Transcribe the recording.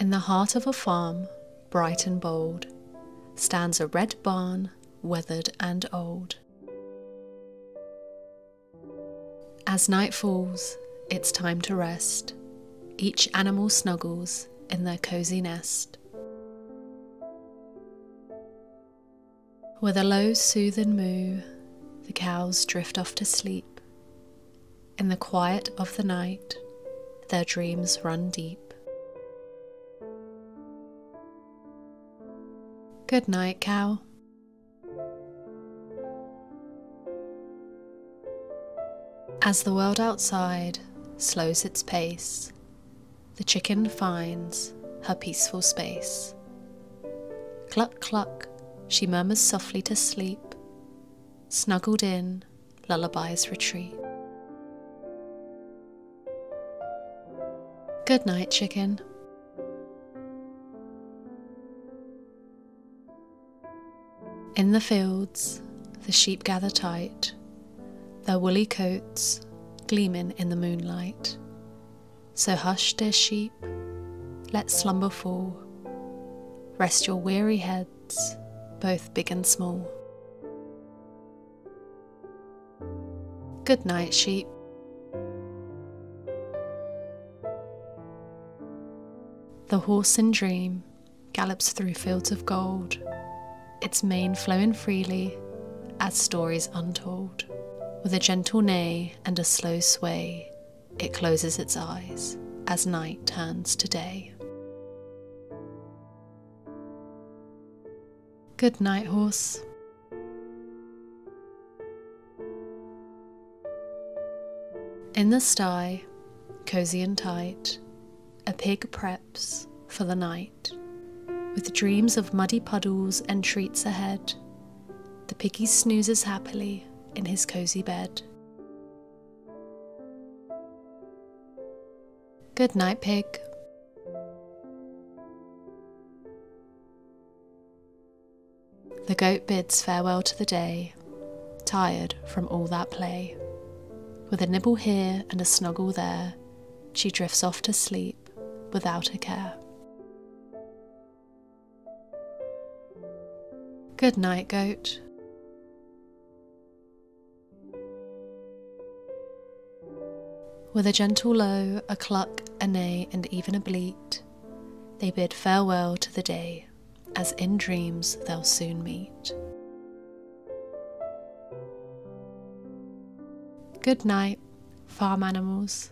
In the heart of a farm, bright and bold, stands a red barn, weathered and old. As night falls, it's time to rest. Each animal snuggles in their cozy nest. With a low soothing moo, the cows drift off to sleep. In the quiet of the night, their dreams run deep. Good night, cow. As the world outside slows its pace, the chicken finds her peaceful space. Cluck, cluck, she murmurs softly to sleep. Snuggled in, lullabies retreat. Good night, chicken. In the fields, the sheep gather tight, their woolly coats gleaming in the moonlight. So hush, dear sheep, let slumber fall. Rest your weary heads, both big and small. Good night, sheep. The horse in dream gallops through fields of gold, its mane flowing freely as stories untold. With a gentle neigh and a slow sway, it closes its eyes as night turns to day. Good night, horse. In the sty, cozy and tight, a pig preps for the night. With dreams of muddy puddles and treats ahead, the piggy snoozes happily in his cozy bed. Good night, pig. The goat bids farewell to the day, tired from all that play. With a nibble here and a snuggle there, she drifts off to sleep without a care. Good night, goat. With a gentle low, a cluck, a neigh, and even a bleat, they bid farewell to the day, as in dreams they'll soon meet. Good night, farm animals.